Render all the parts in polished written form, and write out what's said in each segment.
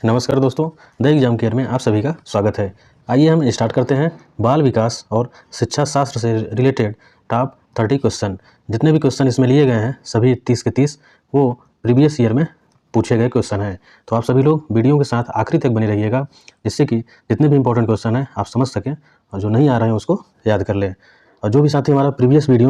नमस्कार दोस्तों, the exam care में आप सभी का स्वागत है। आइए हम स्टार्ट करते हैं बाल विकास और शिक्षा शास्त्र से रिलेटेड टॉप 30 क्वेश्चन। जितने भी क्वेश्चन इसमें लिए गए हैं सभी 30 के 30 वो प्रीवियस ईयर में पूछे गए क्वेश्चन हैं। तो आप सभी लोग वीडियो के साथ आखिरी तक बने रहिएगा, जिससे कि जितने भी इंपॉर्टेंट क्वेश्चन हैं आप समझ सकें और जो नहीं आ रहे हैं उसको याद कर लें। और जो भी साथी हमारा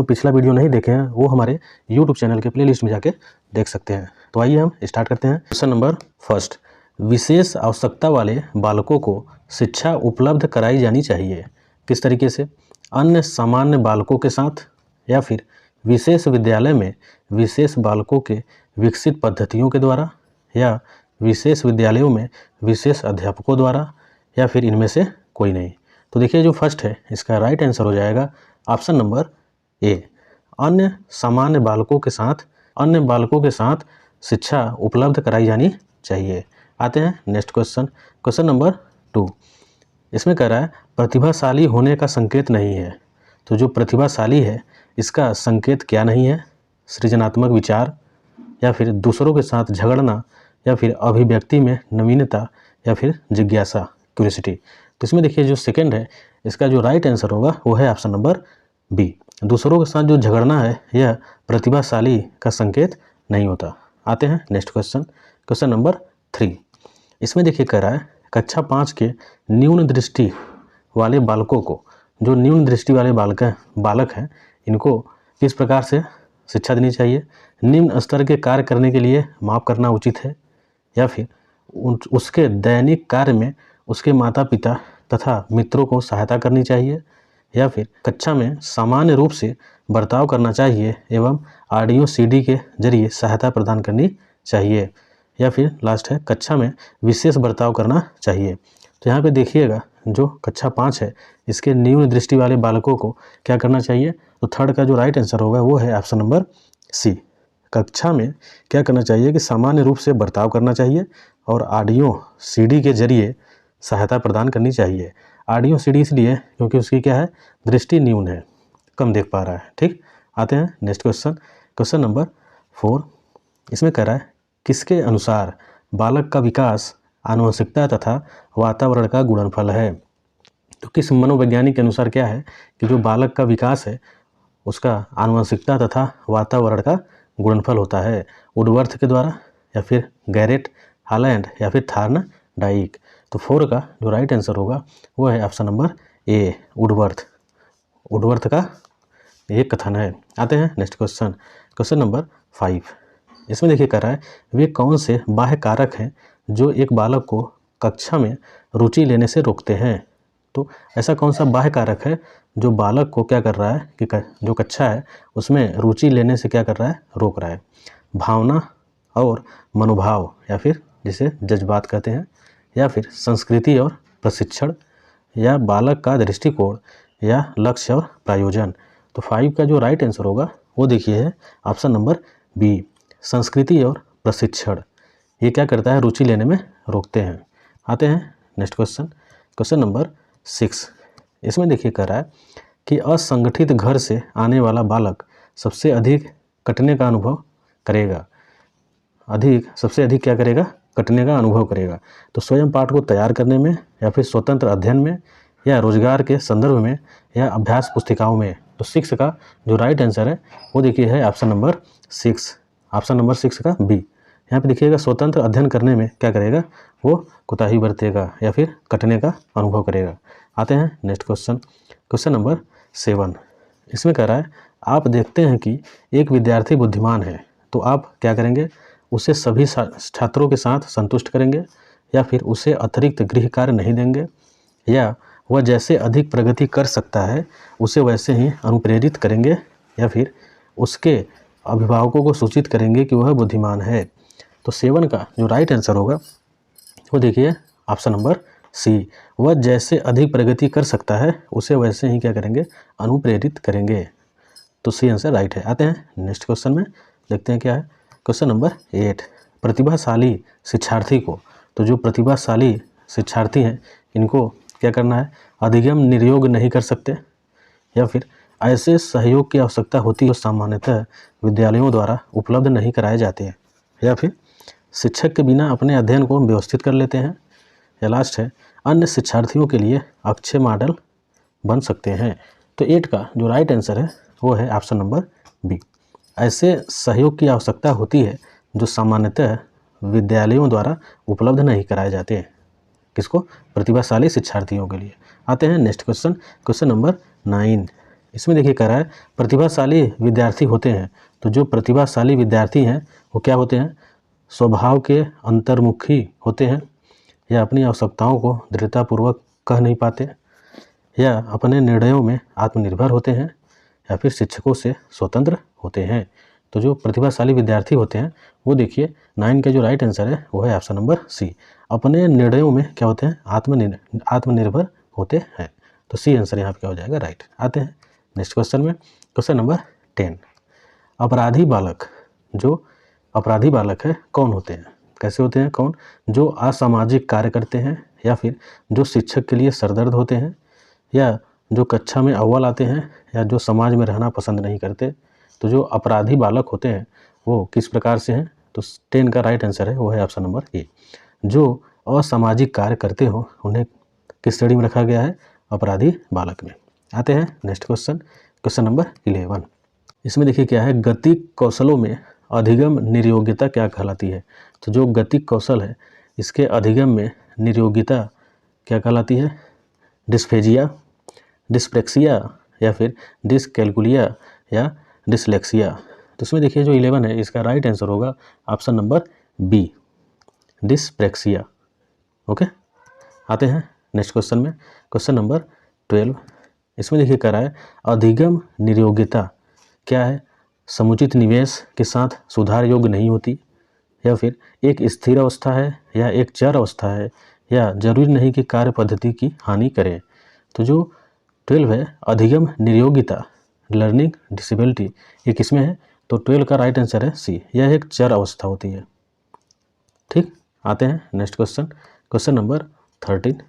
पिछला वीडियो नहीं देखे हैं वो हमारे यूट्यूब चैनल के प्लेलिस्ट में जाके देख सकते हैं। तो आइए हम स्टार्ट करते हैं। क्वेश्चन नंबर फर्स्ट, विशेष आवश्यकता वाले बालकों को शिक्षा उपलब्ध कराई जानी चाहिए। किस तरीके से? अन्य सामान्य बालकों के साथ, या फिर विशेष विद्यालय में विशेष बालकों के विकसित पद्धतियों के द्वारा, या विशेष विद्यालयों में विशेष अध्यापकों द्वारा, या फिर इनमें से कोई नहीं। तो देखिए जो फर्स्ट है इसका राइट आंसर हो जाएगा ऑप्शन नंबर ए, अन्य सामान्य बालकों के साथ, अन्य बालकों के साथ शिक्षा उपलब्ध कराई जानी चाहिए। आते हैं नेक्स्ट क्वेश्चन, क्वेश्चन नंबर 2। इसमें कह रहा है प्रतिभाशाली होने का संकेत नहीं है। तो जो प्रतिभाशाली है इसका संकेत क्या नहीं है? सृजनात्मक विचार, या फिर दूसरों के साथ झगड़ना, या फिर अभिव्यक्ति में नवीनता, या फिर जिज्ञासा, क्यूरियोसिटी। तो इसमें देखिए जो सेकंड है इसका जो राइट आंसर होगा वो है ऑप्शन नंबर बी। दूसरों के साथ जो झगड़ना है यह प्रतिभाशाली का संकेत नहीं होता। आते हैं नेक्स्ट क्वेश्चन, क्वेश्चन नंबर 3। इसमें देखिए कह रहा है कक्षा 5 के न्यून दृष्टि वाले बालकों को, जो न्यून दृष्टि वाले बालक हैं इनको किस प्रकार से शिक्षा देनी चाहिए? निम्न स्तर के कार्य करने के लिए माफ़ करना उचित है, या फिर उसके दैनिक कार्य में उसके माता पिता तथा मित्रों को सहायता करनी चाहिए, या फिर कक्षा में सामान्य रूप से बर्ताव करना चाहिए एवं ऑडियो सीडी के जरिए सहायता प्रदान करनी चाहिए, या फिर लास्ट है कक्षा में विशेष बर्ताव करना चाहिए। तो यहाँ पे देखिएगा जो कक्षा 5 है इसके न्यून दृष्टि वाले बालकों को क्या करना चाहिए? तो थर्ड का जो राइट आंसर होगा वो है ऑप्शन नंबर सी। कक्षा में क्या करना चाहिए कि सामान्य रूप से बर्ताव करना चाहिए और ऑडियो सीडी के जरिए सहायता प्रदान करनी चाहिए। ऑडियो सीडी इसलिए क्योंकि उसकी क्या है, दृष्टि न्यून है, कम देख पा रहा है। ठीक, आते हैं नेक्स्ट क्वेश्चन, क्वेश्चन नंबर 4। इसमें कह रहा है किसके अनुसार बालक का विकास आनुवंशिकता तथा वातावरण का गुणनफल है? तो किस मनोवैज्ञानिक के अनुसार क्या है कि जो बालक का विकास है उसका आनुवंशिकता तथा वातावरण का गुणनफल होता है? वुडवर्थ के द्वारा, या फिर गैरेट हालैंड, या फिर थॉर्नडाइक। तो 4 का जो राइट आंसर होगा वो है option number A, Woodworth. Woodworth का ये कथन है। आते हैं नेक्स्ट क्वेश्चन, क्वेश्चन नंबर 5। इसमें देखिए कह रहा है वे कौन से बाह्य कारक हैं जो एक बालक को कक्षा में रुचि लेने से रोकते हैं? तो ऐसा कौन सा बाह्य कारक है जो बालक को क्या कर रहा है कि जो कक्षा है उसमें रुचि लेने से क्या कर रहा है, रोक रहा है? भावना और मनोभाव, या फिर जिसे जज्बात कहते हैं, या फिर संस्कृति और प्रशिक्षण, या बालक का दृष्टिकोण, या लक्ष्य और प्रायोजन। तो 5 का जो राइट आंसर होगा वो देखिए है ऑप्शन नंबर बी, संस्कृति और प्रशिक्षण। ये क्या करता है, रुचि लेने में रोकते हैं। आते हैं नेक्स्ट क्वेश्चन, क्वेश्चन नंबर 6। इसमें देखिए कह रहा है कि असंगठित घर से आने वाला बालक सबसे अधिक कटने का अनुभव करेगा। सबसे अधिक क्या करेगा, कटने का अनुभव करेगा। तो स्वयं पाठ को तैयार करने में, या फिर स्वतंत्र अध्ययन में, या रोजगार के संदर्भ में, या अभ्यास पुस्तिकाओं में। तो 6 का जो राइट आंसर है वो देखिए है ऑप्शन नंबर 6, ऑप्शन नंबर 6 का बी। यहाँ पे देखिएगा स्वतंत्र अध्ययन करने में क्या करेगा, वो कोताही बरतेगा या फिर कटने का अनुभव करेगा। आते हैं नेक्स्ट क्वेश्चन, क्वेश्चन नंबर 7। इसमें कह रहा है आप देखते हैं कि एक विद्यार्थी बुद्धिमान है, तो आप क्या करेंगे, उसे सभी छात्रों के साथ संतुष्ट करेंगे, या फिर उसे अतिरिक्त गृह कार्य नहीं देंगे, या वह जैसे अधिक प्रगति कर सकता है उसे वैसे ही अनुप्रेरित करेंगे, या फिर उसके अभिभावकों को सूचित करेंगे कि वह बुद्धिमान है। तो 7 का जो राइट आंसर होगा वो देखिए ऑप्शन नंबर सी, वह जैसे अधिक प्रगति कर सकता है उसे वैसे ही क्या करेंगे, अनुप्रेरित करेंगे। तो सी आंसर राइट है। आते हैं नेक्स्ट क्वेश्चन में, देखते हैं क्या है, क्वेश्चन नंबर 8। प्रतिभाशाली शिक्षार्थी को, तो जो प्रतिभाशाली शिक्षार्थी हैं इनको क्या करना है, अधिगम निर्योग नहीं कर सकते, या फिर ऐसे सहयोग की आवश्यकता होती है जो सामान्यतः विद्यालयों द्वारा उपलब्ध नहीं कराए जाते हैं, या फिर शिक्षक के बिना अपने अध्ययन को व्यवस्थित कर लेते हैं। या लास्ट है, अन्य शिक्षार्थियों के लिए अक्षय मॉडल बन सकते हैं। तो 8 का जो राइट आंसर है वो है ऑप्शन नंबर बी। ऐसे सहयोग की आवश्यकता होती है जो सामान्यतः विद्यालयों द्वारा उपलब्ध नहीं कराए जाते हैं। किसको? प्रतिभाशाली शिक्षार्थियों के लिए। आते हैं नेक्स्ट क्वेश्चन, क्वेश्चन नंबर 9। इसमें देखिए कह रहा है प्रतिभाशाली विद्यार्थी होते हैं। तो जो प्रतिभाशाली विद्यार्थी हैं वो क्या होते हैं? स्वभाव के अंतर्मुखी होते हैं, या अपनी आवश्यकताओं को दृढ़तापूर्वक कह नहीं पाते, या अपने निर्णयों में आत्मनिर्भर होते हैं, या फिर शिक्षकों से स्वतंत्र होते हैं। तो जो प्रतिभाशाली विद्यार्थी होते हैं वो देखिए 9 का जो राइट आंसर है वो है ऑप्शन नंबर सी। अपने निर्णयों में क्या होते हैं? आत्मनिर्भर होते हैं। तो सी आंसर यहाँ पे क्या हो जाएगा? राइट। आते हैं नेक्स्ट क्वेश्चन में, क्वेश्चन नंबर 10। अपराधी बालक, जो अपराधी बालक है कौन होते हैं? कैसे होते हैं? कौन? जो असामाजिक कार्य करते हैं, या फिर जो शिक्षक के लिए सरदर्द होते हैं, या जो कक्षा में अव्वल आते हैं, या जो समाज में रहना पसंद नहीं करते। तो जो अपराधी बालक होते हैं वो किस प्रकार से हैं? तो 10 का राइट आंसर है वो है ऑप्शन नंबर ए। जो असामाजिक कार्य करते हो उन्हें किस श्रेणी में रखा गया है? अपराधी बालक में। आते हैं नेक्स्ट क्वेश्चन, क्वेश्चन नंबर 11। इसमें देखिए क्या है, गतिक कौशलों में अधिगम निर्योग्यता क्या कहलाती है? तो जो गतिक कौशल है इसके अधिगम में निर्योग्यता क्या कहलाती है? डिस्फेजिया, डिस्प्रेक्सिया, या फिर डिसकैलकुलिया, या डिसलेक्सिया। तो इसमें देखिए जो 11 है इसका राइट आंसर होगा option number B, dyspraxia. Okay, आते हैं नेक्स्ट क्वेश्चन में, क्वेश्चन नंबर 12। इसमें देखिए कह रहा है अधिगम निर्योग्यता क्या है? समुचित निवेश के साथ सुधार योग्य नहीं होती, या फिर एक स्थिर अवस्था है, या एक चर अवस्था है, या जरूरी नहीं कि कार्य पद्धति की हानि करे। तो जो 12 है अधिगम निर्योग्यता, लर्निंग डिसेबिलिटी, ये किसमें है? तो 12 का राइट आंसर है सी, यह एक चर अवस्था होती है। ठीक, आते हैं नेक्स्ट क्वेश्चन, क्वेश्चन नंबर 13।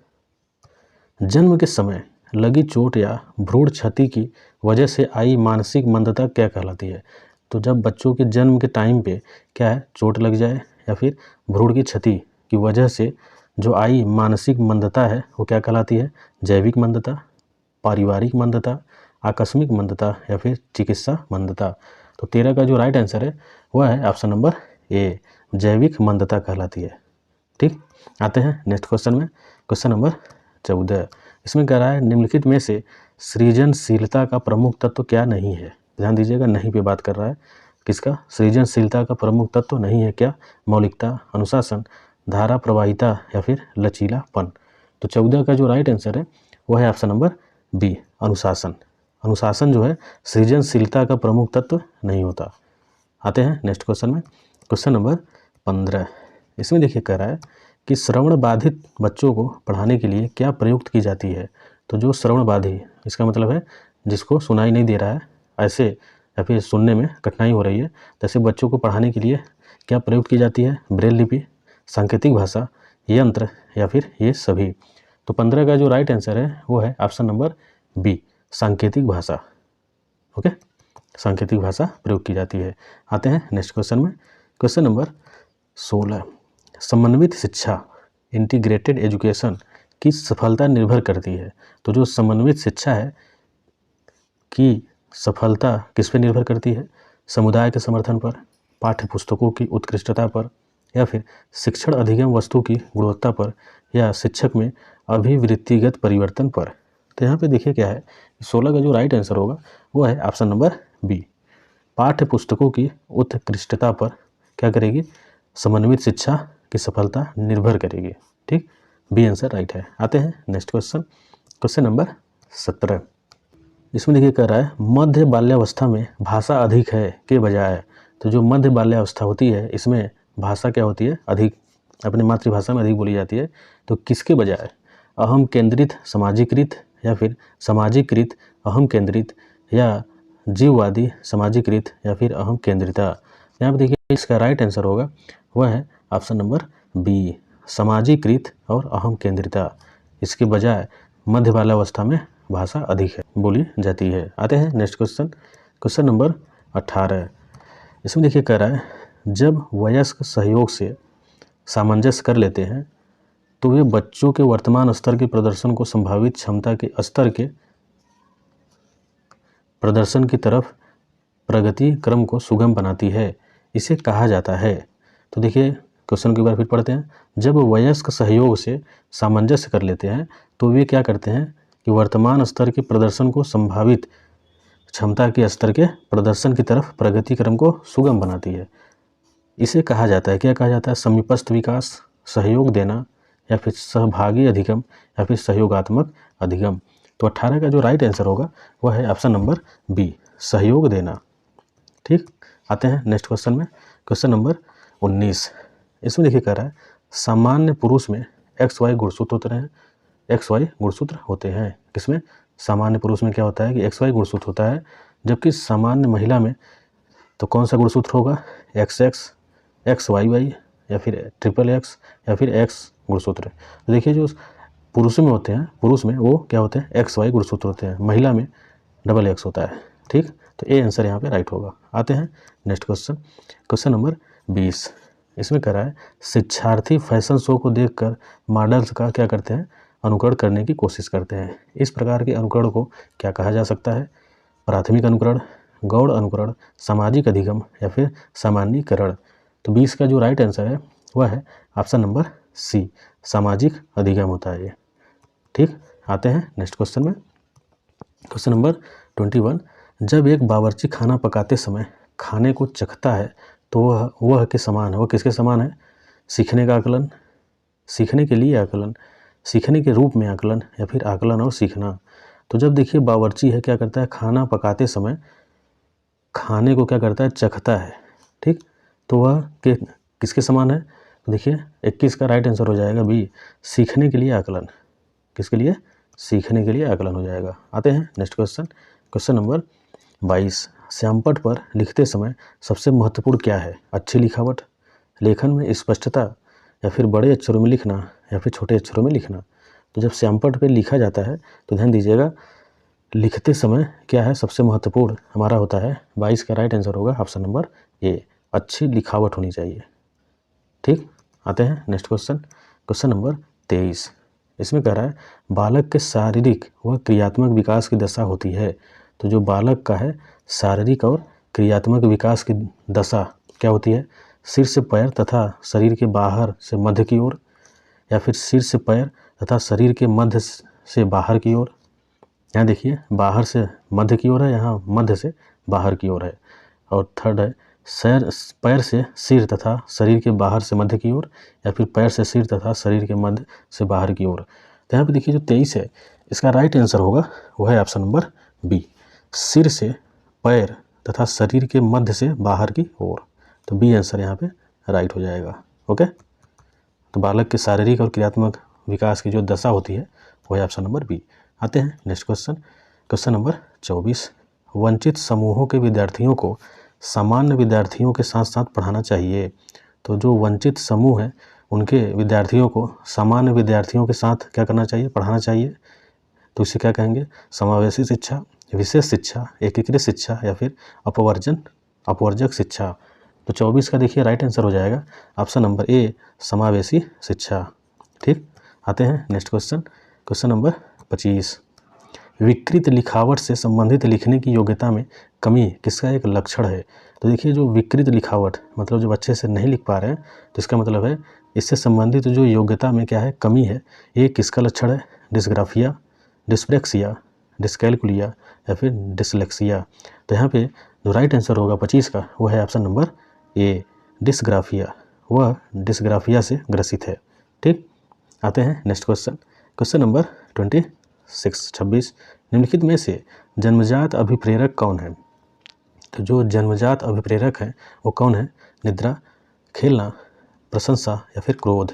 जन्म के समय लगी चोट या भ्रूण क्षति की वजह से आई मानसिक मंदता क्या कहलाती है? तो जब बच्चों के जन्म के टाइम पे क्या है, चोट लग जाए या फिर भ्रूण की क्षति की वजह से जो आई मानसिक मंदता है वो क्या कहलाती है? जैविक मंदता, पारिवारिक मंदता, आकस्मिक मंदता, या फिर चिकित्सा मंदता। तो 13 का जो राइट आंसर है वह है ऑप्शन नंबर ए, जैविक मंदता कहलाती है। ठीक, आते हैं नेक्स्ट क्वेश्चन में, क्वेश्चन नंबर 14। इसमें कह रहा है निम्नलिखित में से सृजनशीलता का प्रमुख तत्व क्या नहीं है? ध्यान दीजिएगा, नहीं पे बात कर रहा है। किसका? सृजनशीलता का प्रमुख तत्व नहीं है क्या? मौलिकता, अनुशासन, धारा प्रवाहिता, या फिर लचीलापन। तो 14 का जो राइट आंसर है वो है ऑप्शन नंबर बी, अनुशासन। अनुशासन जो है सृजनशीलता का प्रमुख तत्व नहीं होता। आते हैं नेक्स्ट क्वेश्चन में, क्वेश्चन नंबर 15। इसमें देखिए कह रहा है कि श्रवण बाधित बच्चों को पढ़ाने के लिए क्या प्रयुक्त की जाती है? तो जो श्रवण बाधित, इसका मतलब है जिसको सुनाई नहीं दे रहा है ऐसे, या फिर सुनने में कठिनाई हो रही है, तो ऐसे बच्चों को पढ़ाने के लिए क्या प्रयुक्त की जाती है? ब्रेल लिपि, सांकेतिक भाषा, यंत्र, या फिर ये सभी। तो 15 का जो राइट आंसर है वो है ऑप्शन नंबर बी, सांकेतिक भाषा। ओके, सांकेतिक भाषा प्रयोग की जाती है। आते हैं नेक्स्ट क्वेश्चन में, क्वेश्चन नंबर 16। समन्वित शिक्षा, इंटीग्रेटेड एजुकेशन की सफलता निर्भर करती है। तो जो समन्वित शिक्षा है की सफलता किस पे निर्भर करती है? समुदाय के समर्थन पर, पाठ्य पुस्तकों की उत्कृष्टता पर, या फिर शिक्षण अधिगम वस्तु की गुणवत्ता पर, या शिक्षक में अभिवृत्तिगत परिवर्तन पर। तो यहाँ पे देखिए क्या है, 16 का जो राइट आंसर होगा वो है ऑप्शन नंबर बी, पाठ्य पुस्तकों की उत्कृष्टता पर क्या करेगी? समन्वित शिक्षा की सफलता निर्भर करेगी। ठीक, बी आंसर राइट है। आते हैं नेक्स्ट क्वेश्चन, क्वेश्चन नंबर 17। इसमें देखिए कह रहा है मध्य बाल्यावस्था में भाषा अधिक है के बजाय। तो जो मध्य बाल्यावस्था होती है इसमें भाषा क्या होती है? अधिक, अपनी मातृभाषा में अधिक बोली जाती है। तो किसके बजाय? अहम केंद्रित सामाजिकृत, या फिर सामाजिकृत अहम केंद्रित, या जीववादी सामाजिकृत, या फिर अहम केंद्रिता। यहाँ पर देखिए इसका राइट आंसर होगा वह है ऑप्शन नंबर बी, सामाजिकृत और अहम केंद्रिता। इसके बजाय मध्य बाल्यावस्था में भाषा अधिक है बोली जाती है। आते हैं नेक्स्ट क्वेश्चन, क्वेश्चन नंबर 18। इसमें देखिए कह रहा है जब वयस्क सहयोग से सामंजस्य कर लेते हैं तो वे बच्चों के वर्तमान स्तर के प्रदर्शन को संभावित क्षमता के स्तर के प्रदर्शन की तरफ प्रगति क्रम को सुगम बनाती है। इसे कहा जाता है। तो देखिए क्वेश्चन की बार फिर पढ़ते हैं। जब वयस्क सहयोग से सामंजस्य कर लेते हैं तो वे क्या करते हैं कि वर्तमान स्तर के प्रदर्शन को संभावित क्षमता के स्तर के प्रदर्शन की तरफ प्रगति क्रम को सुगम बनाती है। इसे कहा जाता है, क्या कहा जाता है? समीपस्थ विकास, सहयोग देना, या फिर सहभागी अधिगम, या फिर सहयोगात्मक अधिगम। तो 18 का जो राइट आंसर होगा वह है ऑप्शन नंबर बी, सहयोग देना। ठीक, आते हैं नेक्स्ट क्वेश्चन में। क्वेश्चन नंबर 19, इसमें देखिए कह रहा है सामान्य पुरुष में XY गुणसूत्र होते हैं। XY गुणसूत्र होते हैं किसमें? सामान्य पुरुष में क्या होता है कि XY गुणसूत्र होता है, जबकि सामान्य महिला में तो कौन सा गुणसूत्र होगा? XX, XYY, या फिर XXX, या फिर X गुणसूत्र। तो देखिए जो पुरुष में होते हैं, पुरुष में वो क्या होते हैं? XY गुणसूत्र होते हैं, महिला में XX होता है। ठीक, तो ए आंसर यहाँ पे राइट होगा। आते हैं नेक्स्ट क्वेश्चन। क्वेश्चन नंबर 20, इसमें कह रहा है शिक्षार्थी फैशन शो को देखकर मॉडल्स का क्या करते हैं? अनुकरण करने की कोशिश करते हैं। इस प्रकार के अनुकरण को क्या कहा जा सकता है? प्राथमिक अनुकरण, गौड़ अनुकरण, सामाजिक अधिगम, या फिर सामान्यीकरण। तो 20 का जो राइट आंसर है वह है ऑप्शन नंबर सी, सामाजिक अधिगम होता है ये। ठीक, आते हैं नेक्स्ट क्वेश्चन में। क्वेश्चन नंबर 21, जब एक बावर्ची खाना पकाते समय खाने को चखता है तो वह के समान है। वह किसके समान है? सीखने का आकलन, सीखने के लिए आकलन, सीखने के रूप में आकलन, या फिर आकलन और सीखना। तो जब देखिए बावर्ची है क्या करता है? खाना पकाते समय खाने को क्या करता है? चखता है। ठीक, तो वह किसके समान है? तो देखिए 21 का राइट आंसर हो जाएगा बी, सीखने के लिए आकलन। किसके लिए? सीखने के लिए आकलन हो जाएगा। आते हैं नेक्स्ट क्वेश्चन। क्वेश्चन नंबर 22, श्यामपट्ट पर लिखते समय सबसे महत्वपूर्ण क्या है? अच्छी लिखावट, लेखन में स्पष्टता, या फिर बड़े अक्षरों में लिखना, या फिर छोटे अक्षरों में लिखना। तो जब श्यामपट्ट पर लिखा जाता है तो ध्यान दीजिएगा लिखते समय क्या है सबसे महत्वपूर्ण हमारा होता है। 22 का राइट आंसर होगा ऑप्शन नंबर ए, अच्छी लिखावट होनी चाहिए। ठीक, आते हैं नेक्स्ट क्वेश्चन। क्वेश्चन नंबर 23, इसमें कह रहा है बालक के शारीरिक व क्रियात्मक विकास की दशा होती है। तो जो बालक का है शारीरिक और क्रियात्मक विकास की दशा क्या होती है? सिर से पैर तथा शरीर के बाहर से मध्य की ओर, या फिर सिर से पैर तथा शरीर के मध्य से बाहर की ओर। यहाँ देखिए बाहर से मध्य की ओर है, यहाँ मध्य से बाहर की ओर है। और थर्ड है पैर से सिर तथा शरीर के बाहर से मध्य की ओर, या फिर पैर से सिर तथा शरीर के मध्य से बाहर की ओर। तो यहाँ पे देखिए जो 23 है इसका राइट आंसर होगा वह है ऑप्शन नंबर बी, सिर से पैर तथा शरीर के मध्य से बाहर की ओर। तो बी आंसर यहाँ पे राइट हो जाएगा। ओके, तो बालक के शारीरिक और क्रियात्मक विकास की जो दशा होती है वह है ऑप्शन नंबर बी। आते हैं नेक्स्ट क्वेश्चन। क्वेश्चन नंबर 24, वंचित समूहों के विद्यार्थियों को सामान्य विद्यार्थियों के साथ साथ पढ़ाना चाहिए। तो जो वंचित समूह है उनके विद्यार्थियों को सामान्य विद्यार्थियों के साथ क्या करना चाहिए? पढ़ाना चाहिए। तो इसे क्या कहेंगे? समावेशी शिक्षा, विशेष शिक्षा, एकीकृत शिक्षा, या फिर अपवर्जक शिक्षा। तो 24 का देखिए राइट आंसर हो जाएगा ऑप्शन नंबर ए, समावेशी शिक्षा। ठीक, आते हैं नेक्स्ट क्वेश्चन। क्वेश्चन नंबर 25, विकृत लिखावट से संबंधित लिखने की योग्यता में कमी किसका एक लक्षण है? तो देखिए जो विकृत लिखावट मतलब जब अच्छे से नहीं लिख पा रहे हैं तो इसका मतलब है इससे संबंधित जो योग्यता में क्या है? कमी है। ये किसका लक्षण है? डिस्ग्राफिया, डिस्प्रेक्सिया, डिस्कैलकुलिया, या फिर डिसलेक्सिया। तो यहाँ पे जो राइट आंसर होगा 25 का वो है ऑप्शन नंबर ए, डिस्ग्राफिया। वह डिस्ग्राफिया से ग्रसित है। ठीक, आते हैं नेक्स्ट क्वेश्चन। क्वेश्चन नंबर 26, निम्नलिखित में से जन्मजात अभिप्रेरक कौन है? तो जो जन्मजात अभिप्रेरक हैं वो कौन है? निद्रा, खेलना, प्रशंसा, या फिर क्रोध।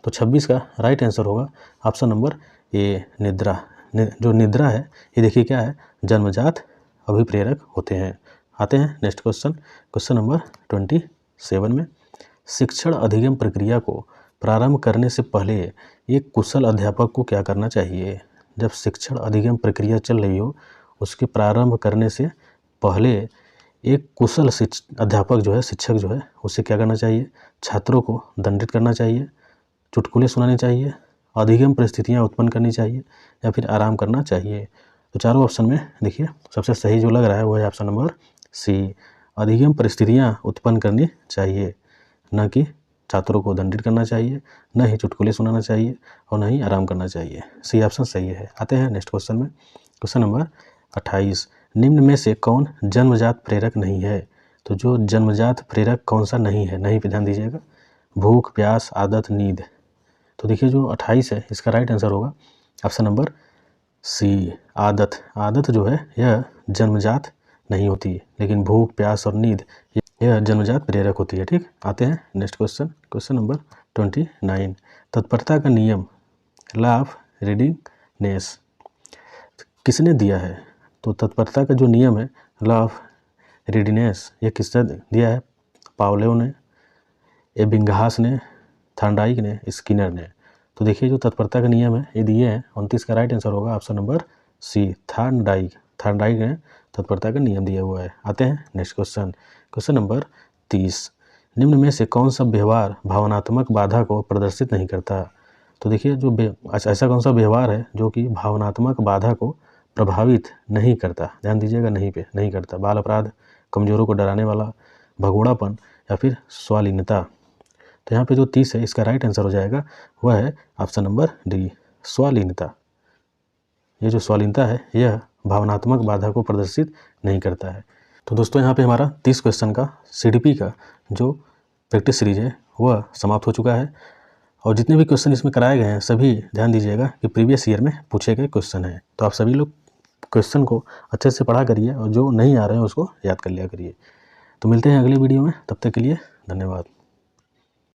तो 26 का राइट आंसर होगा ऑप्शन नंबर ए, निद्रा। जो निद्रा है ये देखिए क्या है? जन्मजात अभिप्रेरक होते हैं। आते हैं नेक्स्ट क्वेश्चन। क्वेश्चन नंबर 27 में शिक्षण अधिगम प्रक्रिया को प्रारंभ करने से पहले एक कुशल अध्यापक को क्या करना चाहिए? जब शिक्षण अधिगम प्रक्रिया चल रही हो उसके प्रारंभ करने से पहले एक कुशल अध्यापक जो है, शिक्षक जो है, उसे क्या करना चाहिए? छात्रों को दंडित करना चाहिए, चुटकुले सुनाने चाहिए, अधिगम परिस्थितियाँ उत्पन्न करनी चाहिए या फिर आराम करना चाहिए। तो चारों ऑप्शन में देखिए सबसे सही जो लग रहा है वो है ऑप्शन नंबर सी, अधिगम परिस्थितियाँ उत्पन्न करनी चाहिए, न कि छात्रों को दंडित करना चाहिए, न ही चुटकुले सुनाना चाहिए और न ही आराम करना चाहिए। सी ऑप्शन सही है। आते हैं नेक्स्ट क्वेश्चन में। क्वेश्चन नंबर 28, निम्न में से कौन जन्मजात प्रेरक नहीं है? तो जो जन्मजात प्रेरक कौन सा नहीं है, नहीं पे ध्यान दीजिएगा। भूख, प्यास, आदत, नींद। तो देखिए जो 28 है इसका राइट आंसर होगा ऑप्शन नंबर सी, आदत। आदत जो है यह जन्मजात नहीं होती, लेकिन भूख, प्यास और नींद यह जन्मजात प्रेरक होती है। ठीक, आते हैं नेक्स्ट क्वेश्चन। क्वेश्चन नंबर 29, तत्परता का नियम, लॉ ऑफ रीडिंगनेस, किसने दिया है? तो तत्परता का जो नियम है, लॉ ऑफ रीडिनेस, ये किसने दिया है? पावलोव ने, एबिंगहास ने, थॉर्नडाइक ने, स्किनर ने। तो देखिए जो तत्परता का नियम है ये दिए हैं, 29 का राइट आंसर होगा option number C, Thorndike. Thorndike ने तत्परता का नियम दिया हुआ है। आते हैं नेक्स्ट क्वेश्चन। क्वेश्चन नंबर 30, निम्न में से कौन सा व्यवहार भावनात्मक बाधा को प्रदर्शित नहीं करता? तो देखिए जो ऐसा कौन सा व्यवहार है जो कि भावनात्मक बाधा को प्रभावित नहीं करता? ध्यान दीजिएगा, नहीं पे नहीं करता। बाल अपराध, कमजोरों को डराने वाला, भगोड़ापन या फिर स्वालीनता। तो यहाँ पे जो 30 है इसका राइट आंसर हो जाएगा वह है ऑप्शन नंबर डी, स्वालीनता। ये जो स्वालीनता है यह भावनात्मक बाधा को प्रदर्शित नहीं करता है। तो दोस्तों यहाँ पे हमारा 30 क्वेश्चन का CDP का जो प्रैक्टिस सीरीज है वह समाप्त हो चुका है। और जितने भी क्वेश्चन इसमें कराए गए हैं सभी ध्यान दीजिएगा कि प्रीवियस ईयर में पूछे गए क्वेश्चन हैं। तो आप सभी लोग क्वेश्चन को अच्छे से पढ़ा करिए और जो नहीं आ रहे हैं उसको याद कर लिया करिए। तो मिलते हैं अगले वीडियो में, तब तक के लिए धन्यवाद।